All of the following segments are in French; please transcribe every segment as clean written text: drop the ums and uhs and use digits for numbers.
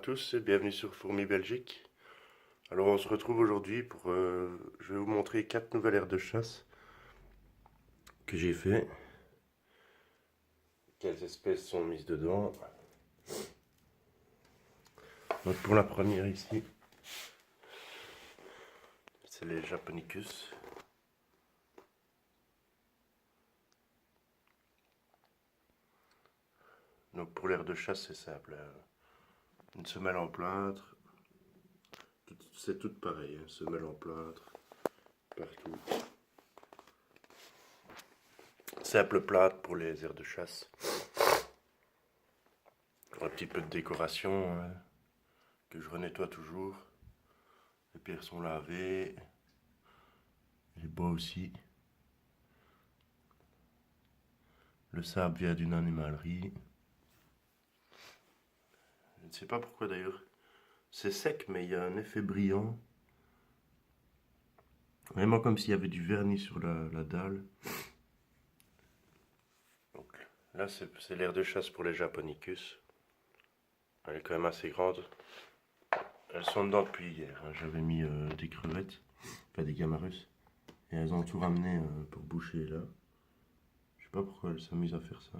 tous et bienvenue sur Fourmi Belgique. Alors on se retrouve aujourd'hui pour... je vais vous montrer 4 nouvelles aires de chasse que j'ai fait. Quelles espèces sont mises dedans. Donc pour la première ici, c'est les Japonicus. Donc pour l'aire de chasse c'est simple. Une semelle en plâtre. C'est tout pareil, hein, semelle en plâtre. Partout. Simple plâtre pour les aires de chasse. Un petit peu de décoration hein, que je renettoie toujours. Les pierres sont lavées. Les bois aussi. Le sable vient d'une animalerie. Je ne sais pas pourquoi d'ailleurs. C'est sec mais il y a un effet brillant. Vraiment comme s'il y avait du vernis sur la dalle. Donc, là c'est l'aire de chasse pour les Japonicus. Elle est quand même assez grande. Elles sont dedans depuis hier. Hein. J'avais mis des crevettes, pas des camarus. Et elles ont tout ramené pour boucher là. Je sais pas pourquoi elles s'amusent à faire ça.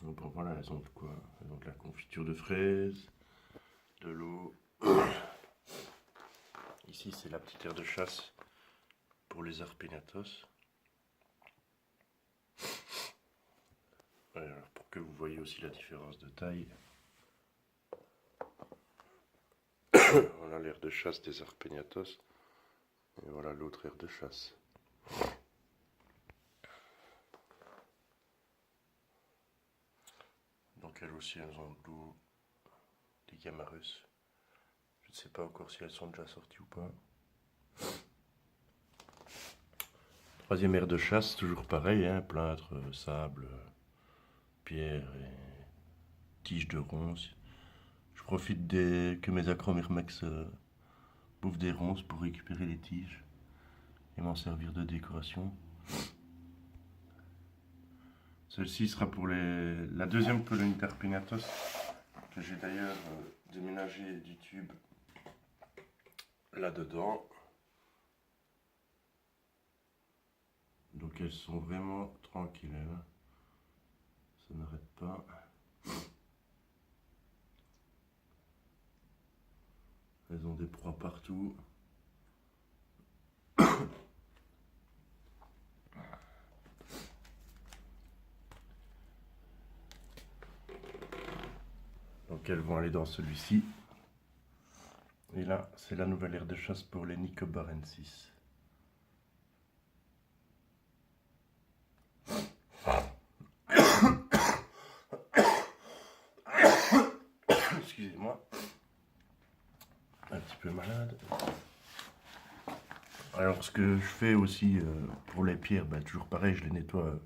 Donc bon, voilà, elles ont de quoi? Elles ont de la confiture de fraises, de l'eau. Ici c'est la petite aire de chasse pour les Arpegnathos. Alors, pour que vous voyez aussi la différence de taille. Voilà l'aire de chasse des Arpegnathos. Et voilà l'autre aire de chasse. Donc elles aussi elles ont de l'eau, des camarus. Je ne sais pas encore si elles sont déjà sorties ou pas. Troisième aire de chasse, toujours pareil, hein, plâtre, sable, pierre et tiges de ronces. Je profite que mes acromyrmex bouffent des ronces pour récupérer les tiges et m'en servir de décoration. Celle-ci sera pour la deuxième colonie d'Arpegnathos que j'ai d'ailleurs déménagé du tube là-dedans. Donc elles sont vraiment tranquilles, hein. Ça n'arrête pas. Elles ont des proies partout. Donc elles vont aller dans celui-ci. Et là, c'est la nouvelle aire de chasse pour les Nicobarensis. Excusez-moi. Un petit peu malade. Alors ce que je fais aussi pour les pierres, bah, toujours pareil, je les nettoie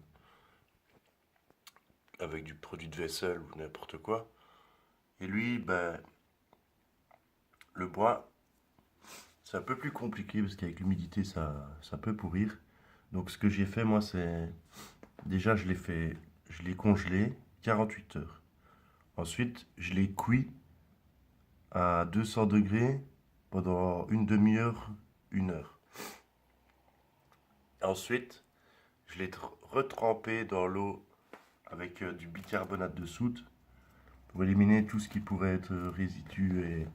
avec du produit de vaisselle ou n'importe quoi. Et lui, bah, le bois, c'est un peu plus compliqué parce qu'avec l'humidité, ça peut pourrir. Donc ce que j'ai fait, moi, c'est... Déjà, je l'ai congelé 48 heures. Ensuite, je l'ai cuit à 200 degrés pendant une demi-heure, 1 heure. Ensuite, je l'ai retrempé dans l'eau avec du bicarbonate de soude pour éliminer tout ce qui pourrait être résidus et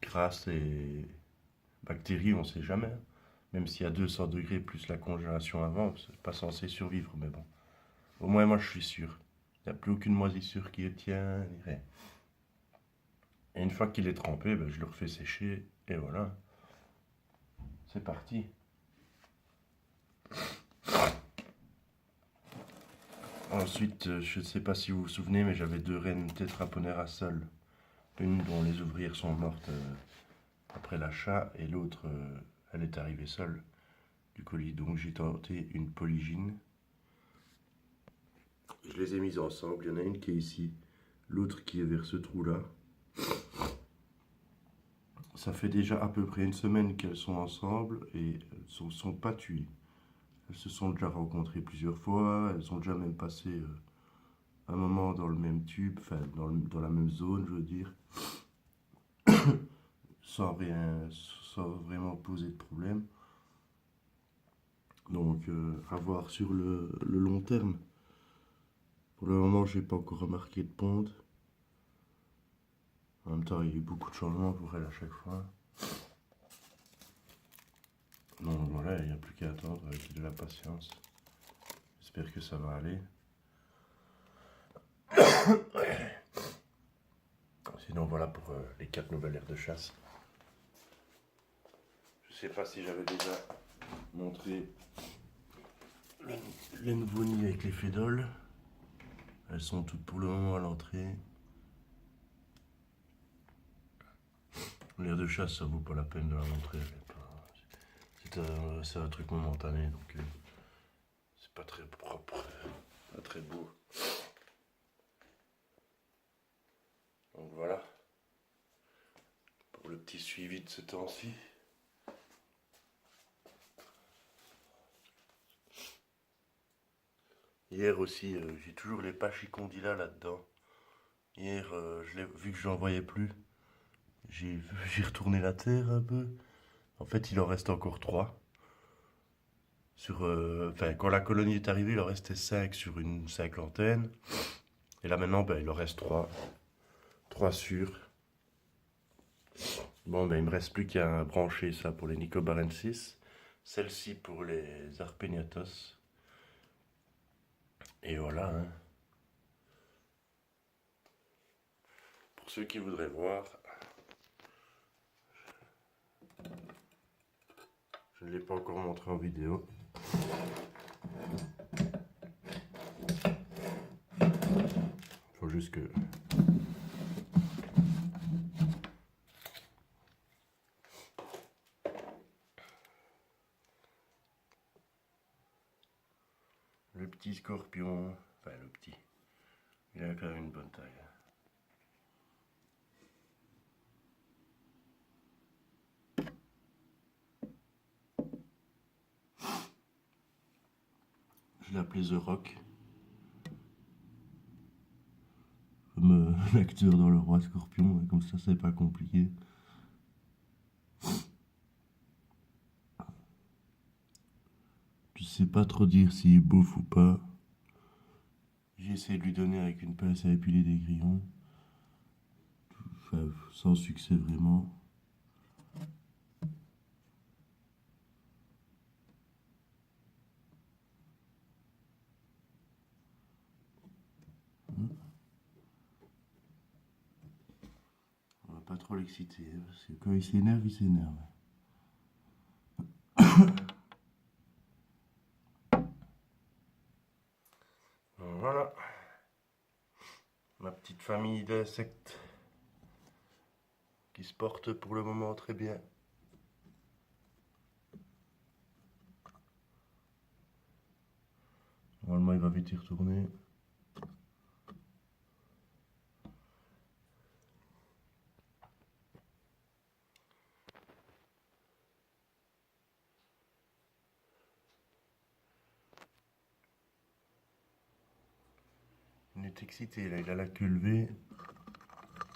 crasse et bactéries, on ne sait jamais. Même s'il y a 200 degrés plus la congélation avant, c'est pas censé survivre, mais bon. Au moins, moi, je suis sûr. Il n'y a plus aucune moisissure qui tient, ni rien. Et une fois qu'il est trempé, ben, je le refais sécher, et voilà. C'est parti. Ensuite, je ne sais pas si vous vous souvenez, mais j'avais 2 reines tétraponères seules. Une dont les ouvrières sont mortes après l'achat, et l'autre, elle est arrivée seule du colis. Donc j'ai tenté une polygyne. Je les ai mises ensemble. Il y en a une qui est ici, l'autre qui est vers ce trou-là. Ça fait déjà à peu près une semaine qu'elles sont ensemble et elles ne sont pas tuées. Elles se sont déjà rencontrées plusieurs fois, elles ont déjà même passé un moment dans le même tube, enfin dans la même zone, je veux dire, sans vraiment poser de problème. Donc, à voir sur le long terme. Pour le moment, je n'ai pas encore remarqué de ponte. En même temps, il y a eu beaucoup de changements pour elle à chaque fois. Donc voilà, il n'y a plus qu'à attendre avec de la patience. J'espère que ça va aller. Sinon, voilà pour les 4 nouvelles aires de chasse. Je sais pas si j'avais déjà montré les nouveaux nids avec les fédoles. Elles sont toutes pour le moment à l'entrée. L'aire de chasse, ça vaut pas la peine de la montrer. C'est un truc momentané, donc c'est pas très propre, pas très beau. Donc voilà, pour le petit suivi de ce temps-ci. Hier aussi, j'ai toujours les pachycondylas là-dedans. Hier, vu que je n'en voyais plus, j'ai retourné la terre un peu. En fait, il en reste encore 3. Quand la colonie est arrivée, il en restait 5 sur une cinquantaine. Et là maintenant, ben, il en reste 3. 3 sûrs. Bon, ben, il me reste plus qu'à brancher ça pour les Nicobarensis. Celle-ci pour les Arpegnathos. Et voilà. Hein. Pour ceux qui voudraient voir, je ne l'ai pas encore montré en vidéo. Il faut juste que... Le petit scorpion, enfin le petit, il a quand même une bonne taille. Je l'ai appelé The Rock. Comme l'acteur dans Le Roi Scorpion, et comme ça c'est pas compliqué. Je sais pas trop dire s'il est beauf ou pas. J'ai essayé de lui donner avec une pince à épiler des grillons. Enfin, sans succès vraiment. On va pas trop l'exciter, parce que quand il s'énerve, il s'énerve. Voilà. Ma petite famille d'insectes qui se porte pour le moment très bien. Normalement, il va vite y retourner. Il est excité là, il a la queue levée.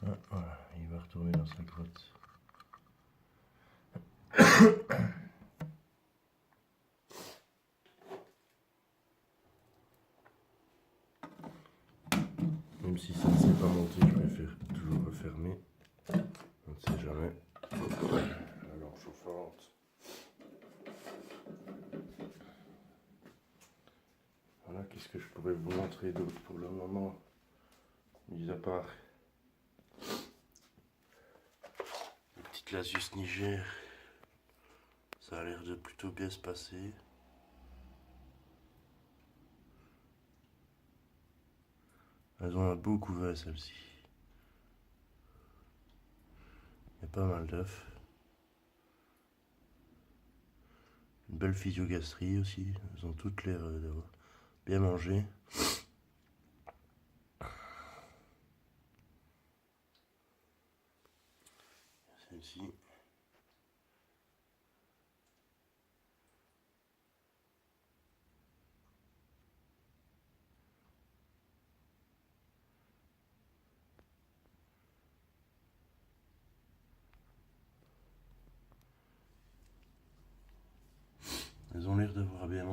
Ah, voilà, il va retourner dans sa grotte. Même si ça ne s'est pas monté, je préfère toujours refermer. On ne sait jamais. La lampe chauffante. Voilà, qu'est-ce que je pourrais vous montrer d'autre pour le moment, mis à part le petit Lasius Niger. Ça a l'air de plutôt bien se passer. Elles ont un beau couvert, celles-ci. Il y a pas mal d'œufs. Une belle physiogastrie aussi. Elles ont toutes l'air d'avoir bien mangé. Celle-ci.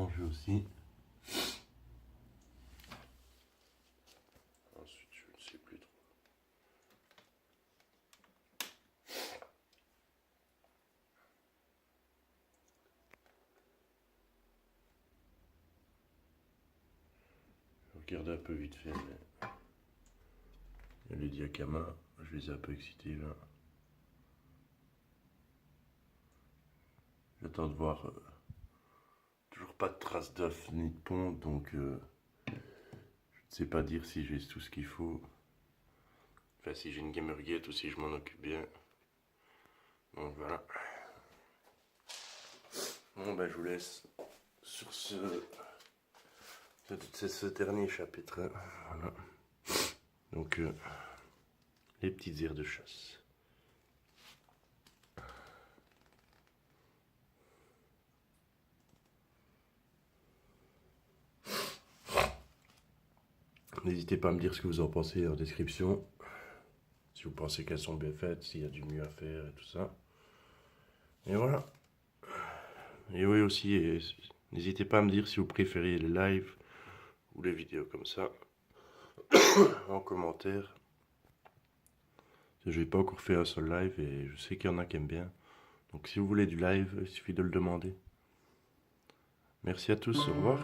manger aussi. Ensuite, je ne sais plus trop. Je regarde un peu vite fait, mais il y a les diacamas, je les ai un peu excités là. J'attends de voir. Toujours pas de traces d'œuf ni de ponte, donc je ne sais pas dire si j'ai tout ce qu'il faut. Enfin, si j'ai une gamergate ou si je m'en occupe bien. Donc voilà. Bon, ben je vous laisse sur ce dernier chapitre. Voilà. Donc, les petites aires de chasse. N'hésitez pas à me dire ce que vous en pensez en description. Si vous pensez qu'elles sont bien faites, s'il y a du mieux à faire et tout ça. Et voilà. Et oui aussi, n'hésitez pas à me dire si vous préférez les lives ou les vidéos comme ça en commentaire. Je n'ai pas encore fait un seul live et je sais qu'il y en a qui aiment bien. Donc si vous voulez du live, il suffit de le demander. Merci à tous, au revoir.